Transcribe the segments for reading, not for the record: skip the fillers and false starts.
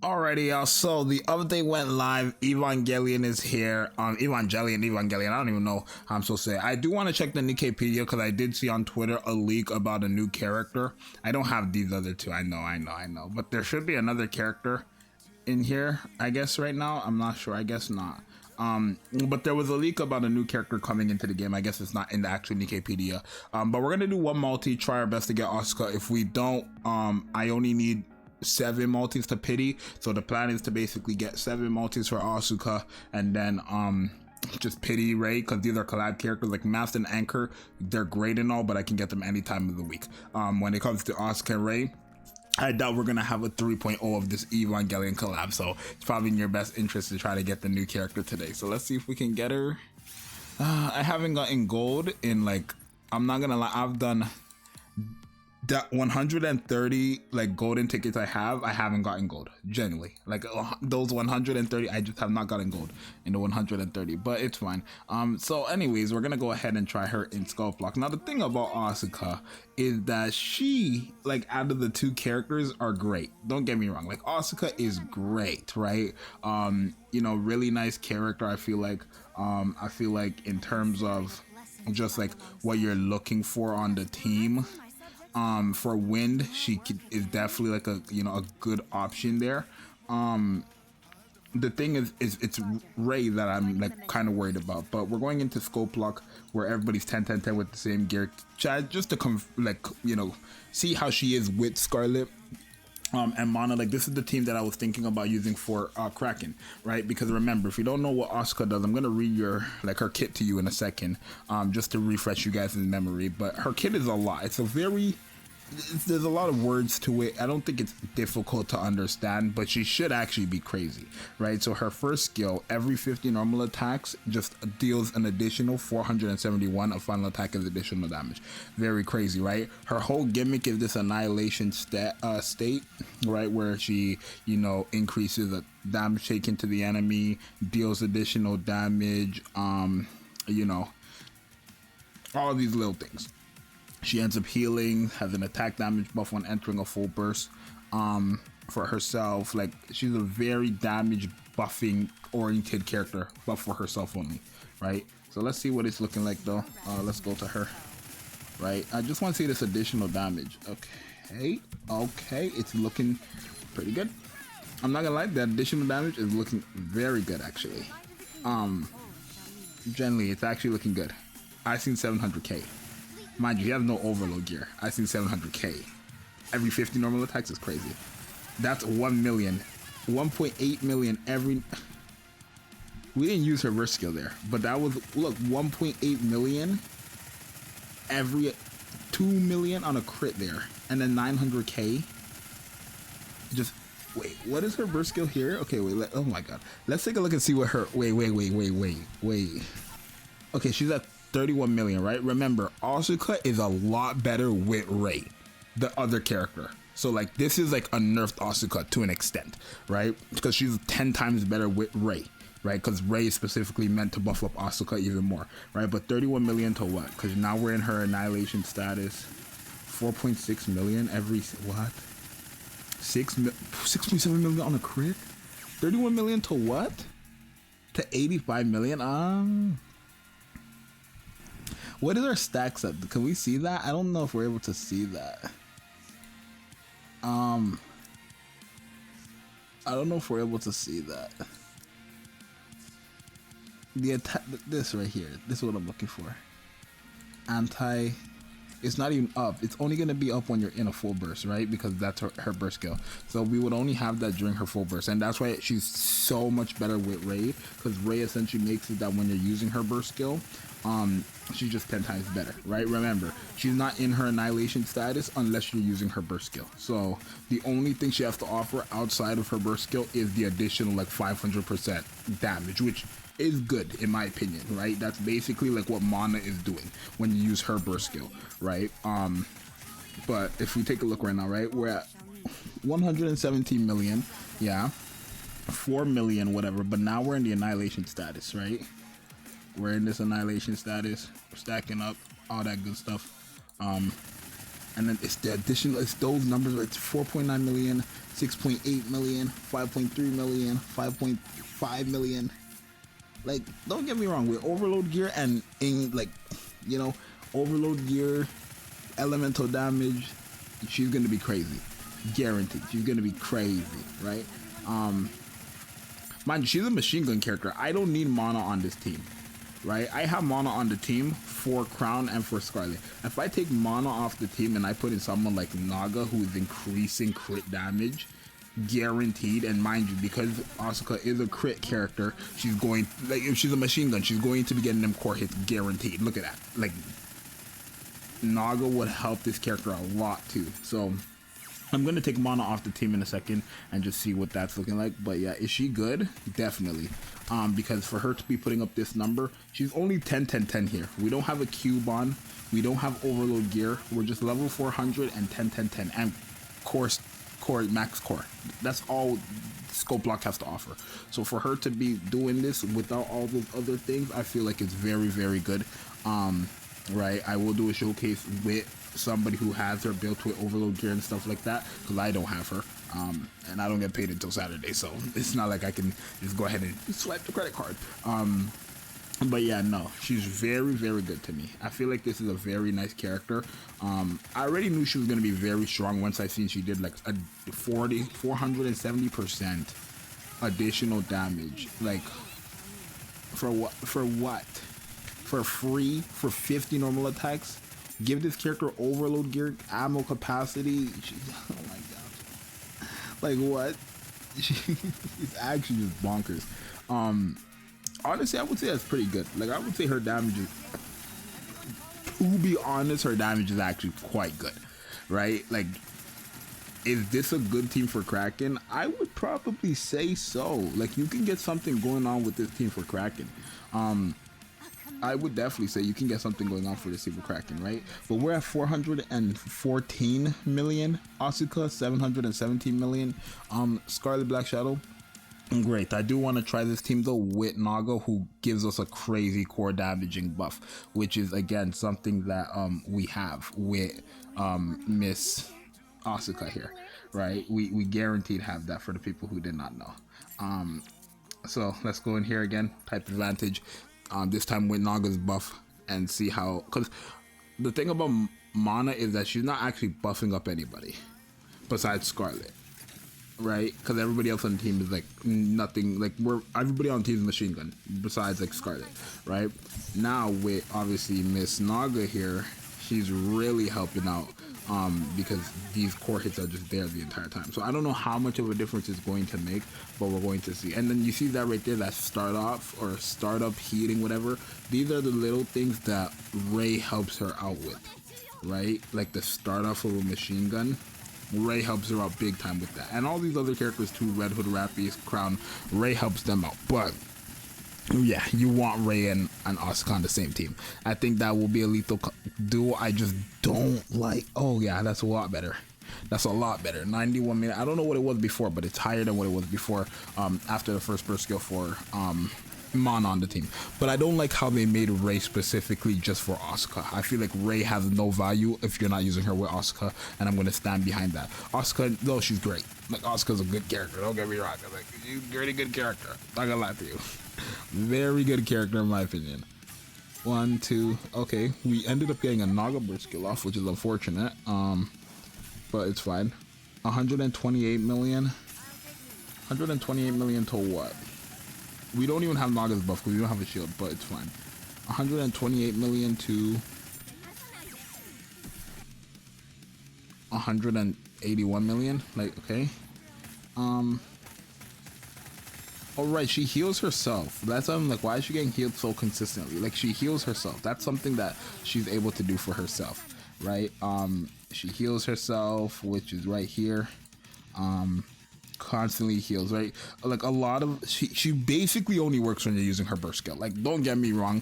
Alrighty, y'all. So the update went live. Evangelion is here. Evangelion. I don't even know how I'm supposed to say it. I do want to check the Nikkepedia because I did see on Twitter a leak about a new character. I don't have these other two. I know. But there should be another character in here, I guess, right now. I'm not sure. I guess not. But there was a leak about a new character coming into the game. I guess it's not in the actual Nikkepedia. But we're gonna do one multi, try our best to get Asuka. If we don't, I only need 7 multis to pity, so the plan is to basically get 7 multis for Asuka and then just pity Ray, because these are collab characters like Master and Anchor. They're great and all, but I can get them any time of the week. When it comes to Asuka and Ray, I doubt we're gonna have a 3.0 of this Evangelion collab, so it's probably in your best interest to try to get the new character today. So let's see if we can get her. I haven't gotten gold in, like, I'm not gonna lie, I've done that 130 like golden tickets I haven't gotten gold, genuinely. Like those 130, I just have not gotten gold in the 130, but it's fine. So anyways, we're gonna go ahead and try her in Skull Block. Now the thing about Asuka is that she, like, out of the 2 characters, are great. Don't get me wrong, like Asuka is great, right? You know, really nice character. I feel like in terms of just like what you're looking for on the team, for Wind, she is definitely like a good option there. The thing is it's Ray that I'm like kind of worried about, but we're going into Scope Lock where everybody's 10-10-10 with the same gear, just to see how she is with Scarlet and Mana. Like, this is the team that I was thinking about using for Kraken, right? Because remember, if you don't know what Asuka does, I'm gonna read her kit to you in a second, just to refresh you guys' memory. But her kit is a lot. There's a lot of words to it. I don't think it's difficult to understand, but she should actually be crazy, right? So her first skill, every 50 normal attacks just deals an additional 471 of final attack as additional damage. Very crazy, right? Her whole gimmick is this annihilation state, right, where she, increases the damage taken to the enemy, deals additional damage, all of these little things. She ends up healing, has an attack damage buff when entering a full burst for herself. Like, she's a very damage buffing oriented character, but for herself only, right? So let's see what it's looking like though. Let's go to her, right? I just want to see this additional damage. Okay, it's looking pretty good. I'm not gonna lie, that additional damage is looking very good actually. Generally, it's actually looking good. I seen 700k. Mind you, he has no overload gear. I seen 700k. Every 50 normal attacks is crazy. That's 1 million. 1.8 million every... We didn't use her burst skill there, but that was, look, 1.8 million every 2 million on a crit there. And then 900k. Just, wait, what is her burst skill here? Okay, wait, oh my god. Let's take a look and see what her, wait. Okay, she's at 31 million, right? Remember, Asuka is a lot better with Ray, the other character. So like, this is like a nerfed Asuka to an extent, right? Because she's 10 times better with Ray, right? Because Ray is specifically meant to buff up Asuka even more, right? But 31 million to what? Because now we're in her annihilation status. 4.6 million every, what? 6.7 million on a crit? 31 million to what? To 85 million? What is our stacks up? Can we see that? I don't know if we're able to see that. I don't know if we're able to see that. The attack, this right here, this is what I'm looking for. It's not even up. It's only gonna be up when you're in a full burst, right? Because that's her burst skill. So we would only have that during her full burst, and that's why she's so much better with Ray, because Ray essentially makes it that when you're using her burst skill, she's just 10 times better, right? Remember, she's not in her annihilation status unless you're using her burst skill. So the only thing she has to offer outside of her burst skill is the additional like 500% damage, which is good in my opinion, right? That's basically like what Mana is doing when you use her burst skill, right? But if we take a look right now, right, we're at 117 million, yeah, 4 million, whatever, but now we're in the annihilation status, right? We're in this annihilation status, we're stacking up, all that good stuff. And then it's the additional, it's those numbers, it's 4.9 million, 6.8 million, 5.3 million, 5.5 million. Like, don't get me wrong, with overload gear and in, like, you know, overload gear, elemental damage, she's gonna be crazy, guaranteed. She's gonna be crazy, right? Mind you, she's a machine gun character. I don't need mana on this team, right? I have mana on the team for Crown and for Scarlet. If I take mana off the team and I put in someone like Naga, who is increasing crit damage, guaranteed. And mind you, because Asuka is a crit character, she's going, like, if she's a machine gun, she's going to be getting them core hits guaranteed. Look at that. Like, Naga would help this character a lot too. So I'm gonna take mana off the team in a second and just see what that's looking like. But yeah, is she good? Definitely. Because for her to be putting up this number, she's only 10 10 10 here. We don't have a cube on, we don't have overload gear, we're just level 400 and 10 10 10 and core max core. That's all scope block has to offer. So for her to be doing this without all those other things, I feel like it's very, very good. Right, I will do a showcase with somebody who has her built with overload gear and stuff like that, because I don't have her, and I don't get paid until Saturday, so it's not like I can just go ahead and swipe the credit card. But yeah, no, she's very, very good to me. I feel like this is a very nice character. I already knew she was going to be very strong once I seen she did like a 470% additional damage. Like, for what? For free, for 50 normal attacks, give this character overload gear, ammo capacity. Oh my god, like what? It's actually just bonkers. Honestly, I would say that's pretty good. Like, I would say her damage is, to be honest, her damage is actually quite good, right? Like, is this a good team for Kraken? I would probably say so. Like, you can get something going on with this team for Kraken. I would definitely say you can get something going on for the Super Kraken, right? But we're at 414 million. Asuka, 717 million. Scarlet Black Shadow, great. I do want to try this team though with Naga, who gives us a crazy core damaging buff, which is again something that we have with Miss Asuka here, right? We guaranteed have that for the people who did not know. So let's go in here again, type advantage. This time with Naga's buff and see how, because the thing about Mana is that she's not actually buffing up anybody besides Scarlet, right? Because everybody else on the team is like nothing, like everybody on the team is machine gun besides like Scarlet, right? Now with obviously Miss Naga here, she's really helping out because these core hits are just there the entire time. So I don't know how much of a difference it's going to make, but we're going to see. And then you see that right there, that start off or startup heating, whatever. These are the little things that Ray helps her out with, right? Like the start off of a machine gun. Ray helps her out big time with that. And all these other characters too, Red Hood, Rappies, Crown, Ray helps them out. But yeah, you want Ray and Asuka on the same team. I think that will be a lethal duo. I just don't like. Oh yeah, that's a lot better. That's a lot better. 91 minutes. I don't know what it was before, but it's higher than what it was before. After the first burst skill for Mana on the team. But I don't like how they made Ray specifically just for Asuka. I feel like Ray has no value if you're not using her with Asuka, and I'm gonna stand behind that. Asuka, though, she's great. Like, Asuka's a good character. Don't get me wrong. Like, she's a very good character. Not gonna lie to you. Very good character in my opinion. 1, 2. Okay, we ended up getting a Naga burst skill off, which is unfortunate. But it's fine. 128 million. 128 million to what? We don't even have Naga's buff because we don't have a shield, but it's fine. 128 million to 181 million. Like, okay. Alright, she heals herself. That's why I'm like, why is she getting healed so consistently? Like, she heals herself. That's something that she's able to do for herself, right? She heals herself, which is right here. Constantly heals, right? Like a lot of she basically only works when you're using her burst skill. Like, don't get me wrong,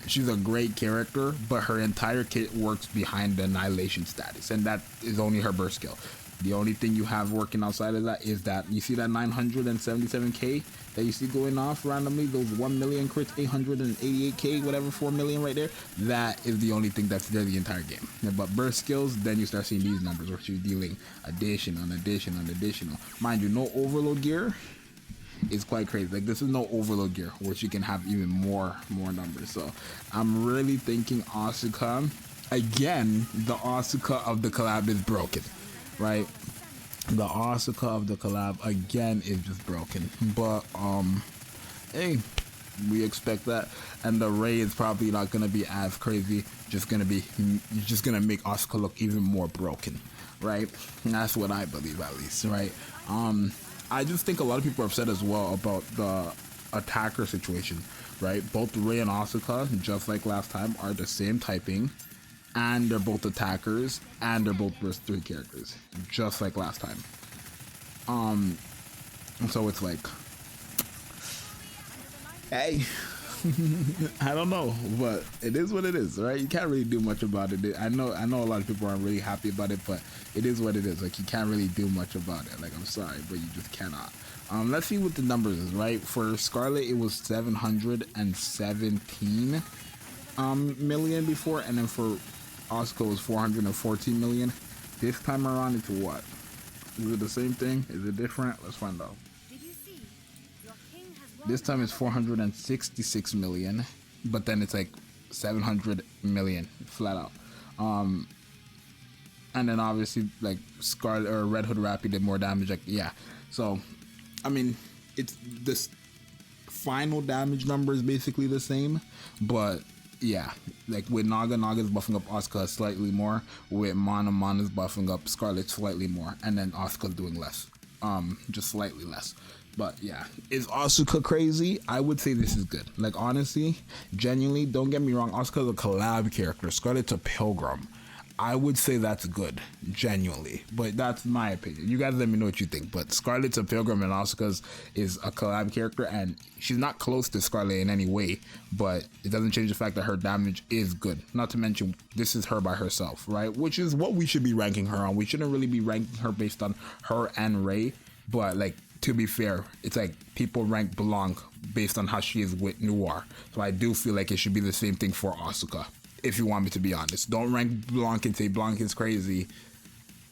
she's a great character, but her entire kit works behind the annihilation status, and that is only her burst skill. The only thing you have working outside of that is that you see that 977k that you see going off randomly, those 1 million crits, 888k, whatever, 4 million right there. That is the only thing that's there the entire game. But burst skills, then you start seeing these numbers, where you're dealing addition on addition on additional. Mind you, no overload gear is quite crazy. Like, this is no overload gear, which you can have even more numbers. So I'm really thinking Asuka. Again, the Asuka of the collab is broken, right? The Asuka of the collab again is just broken. But hey, we expect that. And the Ray is probably not gonna be as crazy. Just gonna make Asuka look even more broken, right? And that's what I believe, at least, right? I just think a lot of people are upset as well about the attacker situation, right? Both Ray and Asuka, just like last time, are the same typing, and they're both attackers, and they're both burst 3 characters, just like last time. So it's like, hey, I don't know, but it is what it is, right? You can't really do much about it. I know a lot of people aren't really happy about it, but it is what it is. Like, you can't really do much about it. Like, I'm sorry, but you just cannot. Let's see what the numbers is, right? For Scarlet, it was 717 million before, and then for Asuka was 414 million. This time around, it's what? Is it the same thing? Is it different? Let's find out. This time it's 466 million, but then it's like 700 million flat out. And then obviously, like, Scarlet or Red Hood Rappy did more damage. Like, yeah. So, I mean, it's this final damage number is basically the same, but yeah, like with Naga's buffing up Asuka slightly more, with Mana's buffing up Scarlet slightly more, and then Asuka's doing less, just slightly less. But yeah, is Asuka crazy? I would say this is good. Like, honestly, genuinely, don't get me wrong, Asuka's a collab character, Scarlet's a pilgrim. I would say that's good, genuinely, but that's my opinion. You guys let me know what you think. But Scarlet's a pilgrim and Asuka's is a collab character, and she's not close to Scarlet in any way, but it doesn't change the fact that her damage is good. Not to mention, this is her by herself, right? Which is what we should be ranking her on. We shouldn't really be ranking her based on her and Ray, but like, to be fair, it's like people rank Blanc based on how she is with Noir. So I do feel like it should be the same thing for Asuka. If you want me to be honest, don't rank Blanc and say Blanc is crazy,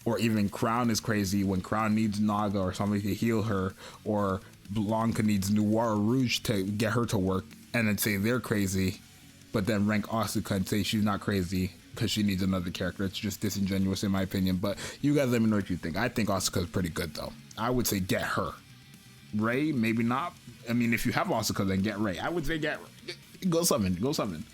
or even Crown is crazy when Crown needs Naga or somebody to heal her, or Blanc needs Noir or Rouge to get her to work, and then say they're crazy, but then rank Asuka and say she's not crazy because she needs another character. It's just disingenuous in my opinion, but you guys let me know what you think. I think Asuka is pretty good though. I would say get her. Ray, maybe not. I mean, if you have Asuka, then get Ray. I would say go summon.